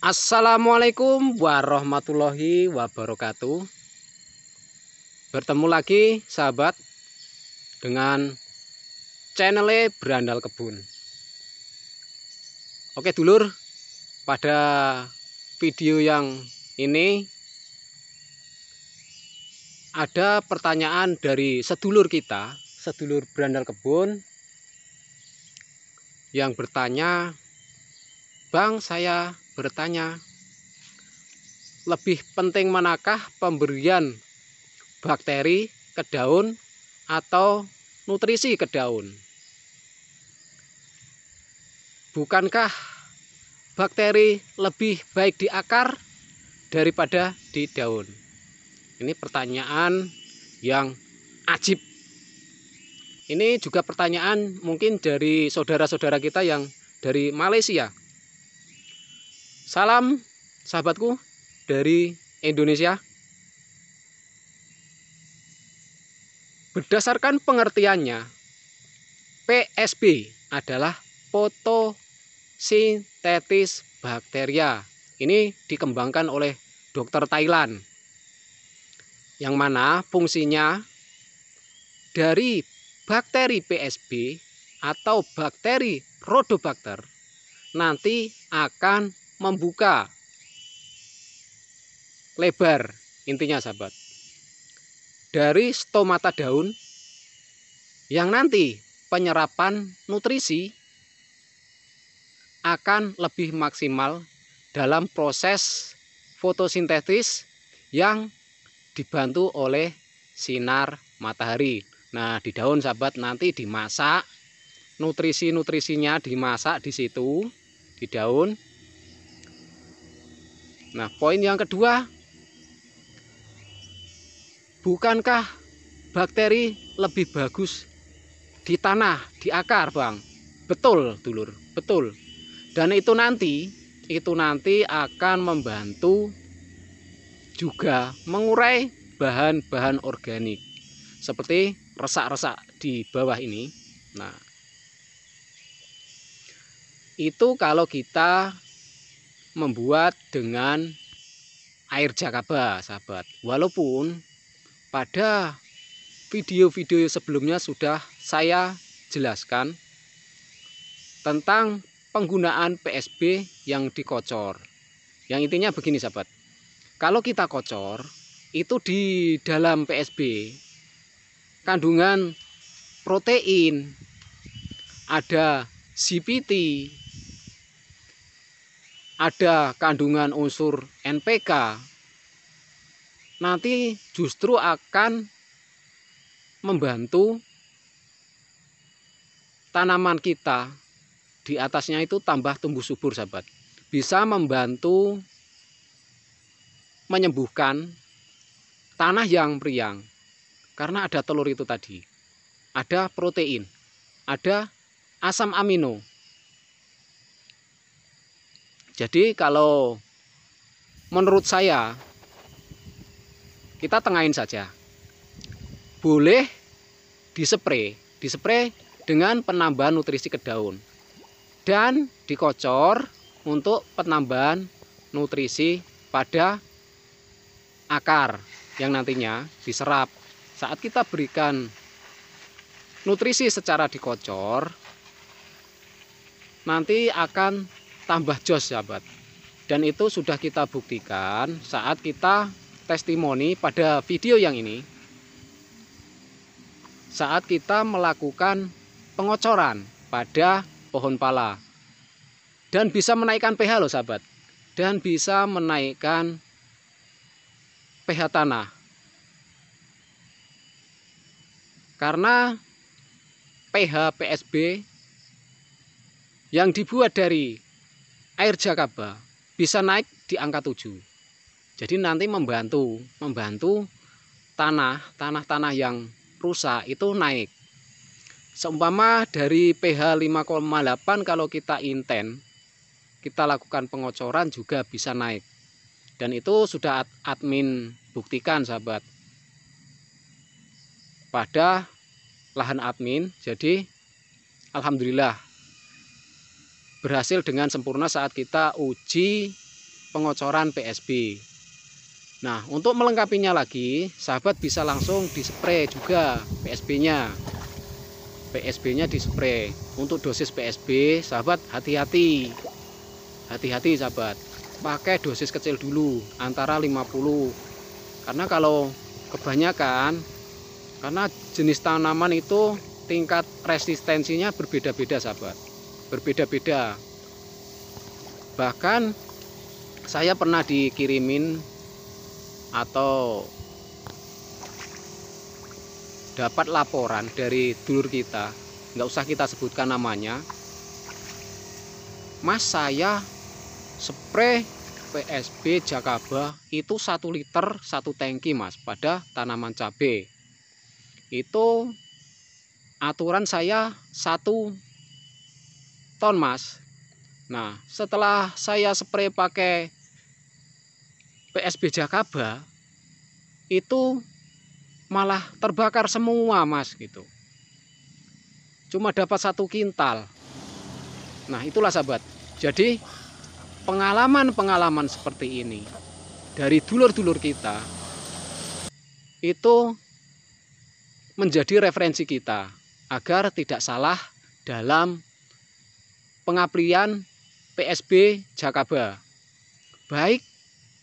Assalamualaikum warahmatullahi wabarakatuh. Bertemu lagi sahabat dengan channel Berandal Kebun. Oke dulur, pada video yang ini ada pertanyaan dari sedulur kita, sedulur Berandal Kebun, yang bertanya, "Bang, saya bertanya, lebih penting manakah pemberian bakteri ke daun atau nutrisi ke daun? Bukankah bakteri lebih baik di akar daripada di daun?" Ini pertanyaan yang ajib. Ini juga pertanyaan mungkin dari saudara-saudara kita yang dari Malaysia. Salam sahabatku dari Indonesia. Berdasarkan pengertiannya, PSB adalah fotosintesis bakteria. Ini dikembangkan oleh dokter Thailand, yang mana fungsinya dari bakteri PSB atau bakteri Rhodobacter nanti akan membuka lebar, intinya sahabat, dari stomata daun yang nanti penyerapan nutrisi akan lebih maksimal dalam proses fotosintesis yang dibantu oleh sinar matahari. Nah, di daun sahabat nanti dimasak, nutrisi-nutrisinya dimasak di situ di daun. Nah, poin yang kedua, bukankah bakteri lebih bagus di tanah, di akar, Bang? Betul, dulur, betul. Dan itu nanti akan membantu juga mengurai bahan-bahan organik seperti resak-resak di bawah ini. Nah, itu kalau kita membuat dengan air jakaba, sahabat. Walaupun pada video-video sebelumnya sudah saya jelaskan tentang penggunaan PSB yang dikocor. Yang intinya begini sahabat, kalau kita kocor itu di dalam PSB kandungan protein, ada CPT, ada kandungan unsur NPK, nanti justru akan membantu tanaman kita di atasnya itu tambah tumbuh subur sahabat. Bisa membantu menyembuhkan tanah yang priang karena ada telur itu tadi, ada protein, ada asam amino. Jadi kalau menurut saya, kita tengahin saja, boleh dispray dengan penambahan nutrisi ke daun dan dikocor untuk penambahan nutrisi pada akar yang nantinya diserap saat kita berikan nutrisi secara dikocor, nanti akan tambah jos sahabat. Dan itu sudah kita buktikan saat kita testimoni pada video yang ini, saat kita melakukan pengocoran pada pohon pala, dan bisa menaikkan pH loh sahabat, dan bisa menaikkan pH tanah. Karena pH PSB yang dibuat dari air jakaba bisa naik di angka 7. Jadi nanti membantu tanah yang rusak itu naik. Seumpama dari pH 5,8 kalau kita inten, kita lakukan pengocoran juga bisa naik. Dan itu sudah admin buktikan sahabat pada lahan admin. Jadi alhamdulillah berhasil dengan sempurna saat kita uji pengocoran PSB. Nah, untuk melengkapinya lagi, sahabat bisa langsung dispray juga PSB-nya. PSB-nya dispray. Untuk dosis PSB, sahabat hati-hati. Hati-hati sahabat. Pakai dosis kecil dulu, antara 50. Karena kalau kebanyakan, karena jenis tanaman itu tingkat resistensinya berbeda-beda sahabat. Berbeda-beda. Bahkan saya pernah dikirimin atau dapat laporan dari dulur kita, nggak usah kita sebutkan namanya, Mas, saya spray PSB Jakaba itu 1 liter 1 tangki Mas pada tanaman cabai. Itu aturan saya 1 ton Mas. Nah, setelah saya spray pakai PSB Jakaba itu malah terbakar semua Mas gitu. Cuma dapat 1 kintal. Nah, itulah sahabat. Jadi pengalaman-pengalaman seperti ini dari dulur-dulur kita itu menjadi referensi kita agar tidak salah dalam pengaplian PSB Jakaba. Baik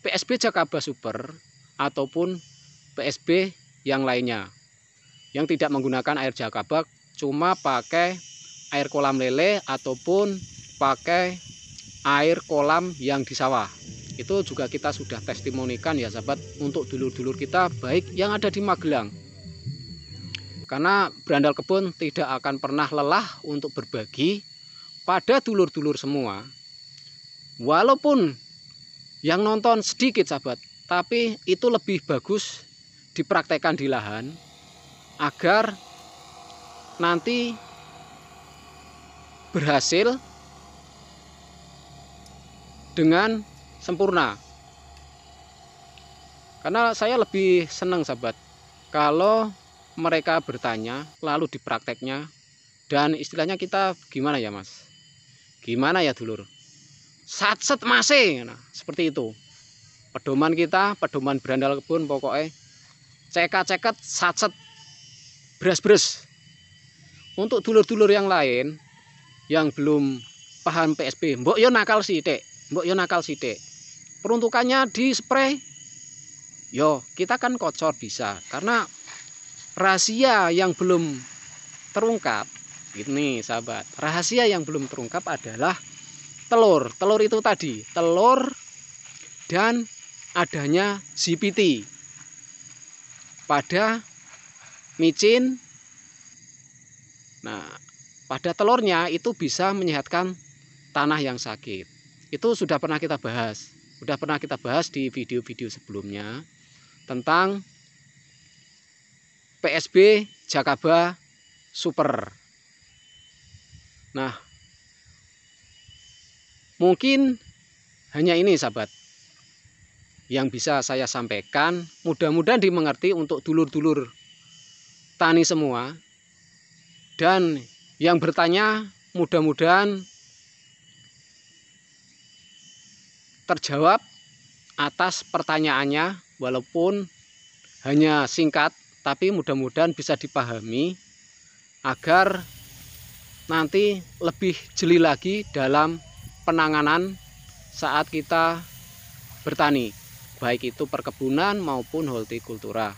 PSB Jakaba Super ataupun PSB yang lainnya yang tidak menggunakan air Jakaba, cuma pakai air kolam lele ataupun pakai air kolam yang di sawah. Itu juga kita sudah testimonikan ya sahabat, untuk dulur-dulur kita baik yang ada di Magelang. Karena Berandal Kebun tidak akan pernah lelah untuk berbagi pada dulur-dulur semua. Walaupun yang nonton sedikit sahabat, tapi itu lebih bagus dipraktekkan di lahan agar nanti berhasil dengan sempurna. Karena saya lebih senang sahabat kalau mereka bertanya lalu diprakteknya, dan istilahnya kita gimana ya Mas, gimana ya dulur, satset masih, nah seperti itu pedoman kita, pedoman Berandal Kebun. Pokoknya cekat-cekat, satset, beres-beres. Untuk dulur-dulur yang lain yang belum paham PSB, mbok yo nakal sithik, mbok yo nakal sithik, peruntukannya di spray yo kita kan kocor bisa, karena rahasia yang belum terungkap ini sahabat, rahasia yang belum terungkap adalah telur itu tadi, telur dan adanya GPT pada micin. Nah, pada telurnya itu bisa menyehatkan tanah yang sakit. Itu sudah pernah kita bahas. Sudah pernah kita bahas di video-video sebelumnya tentang PSB Jakaba Super. Nah, mungkin hanya ini sahabat yang bisa saya sampaikan. Mudah-mudahan dimengerti untuk dulur-dulur tani semua. Dan yang bertanya mudah-mudahan terjawab atas pertanyaannya, walaupun hanya singkat, tapi mudah-mudahan bisa dipahami agar nanti lebih jeli lagi dalam penanganan saat kita bertani, baik itu perkebunan maupun hortikultura.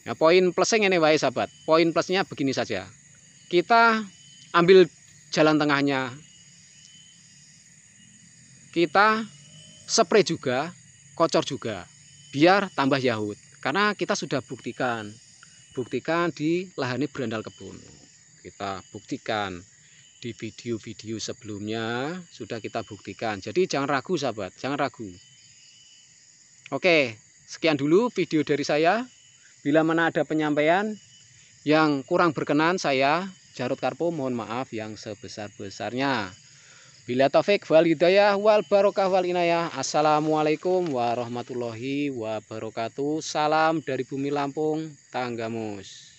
Nah, poin plusnya ini wae sahabat. Poin plusnya begini saja. Kita ambil jalan tengahnya. Kita spray juga, kocor juga, biar tambah yahut. Karena kita sudah buktikan di lahan Berandal Kebun. Kita buktikan di video-video sebelumnya sudah kita buktikan. Jadi jangan ragu sahabat, jangan ragu. Oke, sekian dulu video dari saya. Bila mana ada penyampaian yang kurang berkenan, saya Jarod Karpo mohon maaf yang sebesar-besarnya. Bila taufik wal hidayah wal barokah wal inayah. Assalamualaikum warahmatullahi wabarakatuh. Salam dari bumi Lampung, Tanggamus.